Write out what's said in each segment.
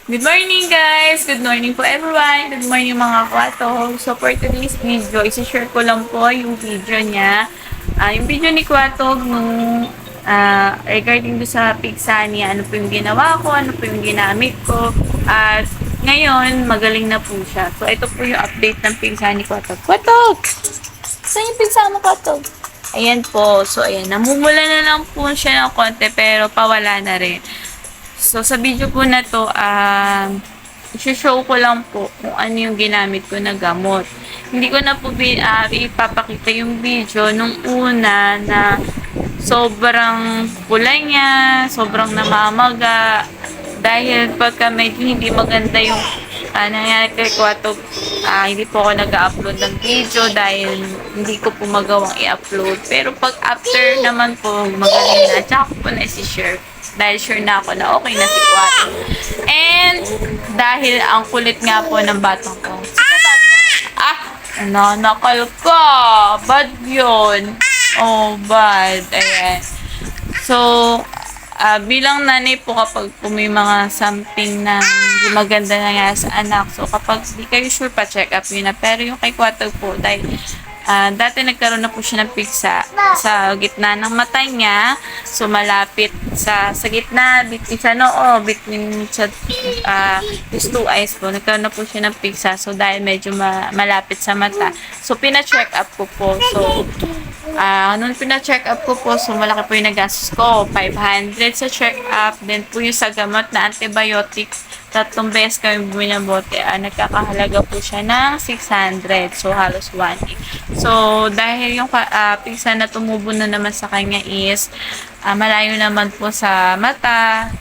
Good morning guys! Good morning po everyone! Good morning mga kwato! So for today's video, isi-share ko lang po yung video niya. Yung video ni Kwatog nung regarding do sa pizza niya, ano po yung ginawa ko, ano po yung ginamit ko. At ngayon, magaling na po siya. So ito po yung update ng pizza ni Kwatog. Kwatog! Saan yung pizza mo, Kwatog? Ayan po. So ayan, namumula na lang po siya ng konti pero pawala na rin. So, sa video po na to, i-show ko lang po kung ano yung ginamit ko na gamot. Hindi ko na po ipapakita yung video nung una na sobrang pula niya, sobrang namamaga. Dahil pagka medyo hindi maganda yung nangyari kay Kwato, hindi po ako nag-upload ng video dahil hindi ko po magawang i-upload. Pero pag after naman po, magaling na. Tsaka ko po na isi-share. Dahil sure na ako na okay na si Kwato. And dahil ang kulit nga po ng batang ko. Nanakal ka! Bad yun. Oh, bad. Ayan. So, bilang nanay po kapag po may mga something na hindi maganda nangyari sa anak. So, kapag di kayo sure pa, check up yun na. Pero yung kay Kwatog po, dahil dati nagkaroon na po siya ng pigsa sa gitna ng mata niya. So, malapit sa gitna, between sa noo, between sa these two eyes po. Nagkaroon na po siya ng pigsa. So, dahil medyo malapit sa mata. So, pina-check up ko po. So, nung pina-check up ko po, so malaki po yung nagastos ko. 500 sa check up. Then po yung sa gamot na antibiotics, 3 beses kami binabote. Nagkakahalaga po siya ng 600. So, halos 1 So, dahil yung pigsa na tumubo na naman sa kanya is malayo naman po sa mata.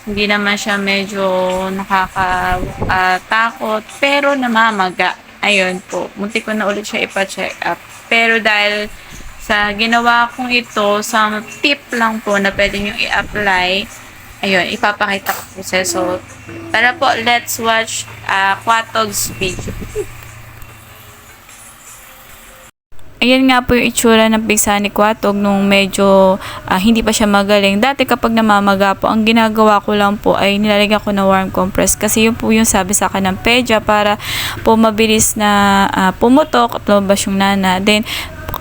Hindi naman siya medyo nakakatakot. Pero namamaga. Ayun po. Muntik ko na ulit siya ipa-check up. Pero dahil sa ginawa kong ito, sa tip lang po na pwede nyo i-apply, ayun, ipapakita ko po sa. So, tara po, let's watch Kwatog's video. Ayan nga po yung itsura ng pigsa ni Kwatog nung medyo hindi pa siya magaling. Dati kapag namamaga po, ang ginagawa ko lang po ay nilalagyan ko na warm compress kasi yun po yung sabi sa akin ng pedya para po mabilis na pumutok at lumabas yung nana. Then,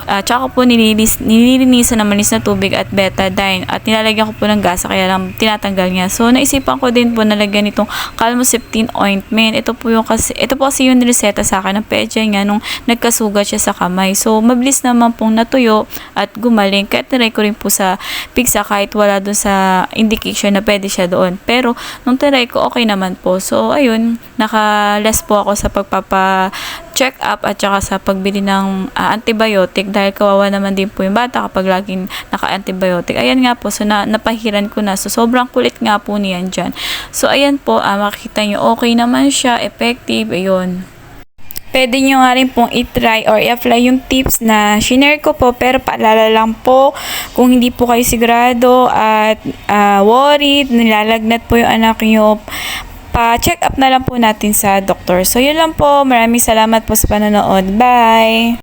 tsaka po nililinisan ng manis na tubig at betadine at nilalagyan ko po ng gasa kaya lang tinatanggal niya. So naisipan ko din po nalagyan itong Calmoseptine ointment. Ito po kasi yung nireseta sa akin ng pedya niya nung nagkasugat siya sa kamay. So mabilis naman pong natuyo at gumaling. Kaya tinry ko rin po sa pigsa kahit wala doon sa indication na pwede siya doon. Pero nung tinry ko okay naman po. So ayun, naka-less po ako sa check up at saka sa pagbili ng antibiotic dahil kawawa naman din po yung bata kapag laging naka-antibiotic. Ayan nga po, so napahiran ko na. So, sobrang kulit nga po niyan dyan. So, ayan po, makikita nyo, okay naman siya, effective, ayun. Pwede nyo nga rin pong i-try or i-apply yung tips na shinare ko po, pero paalala lang po, kung hindi po kayo sigurado at worried, nilalagnat po yung anak nyo, pa-check up na lang po natin sa doktor. So, yun lang po. Maraming salamat po sa panonood. Bye!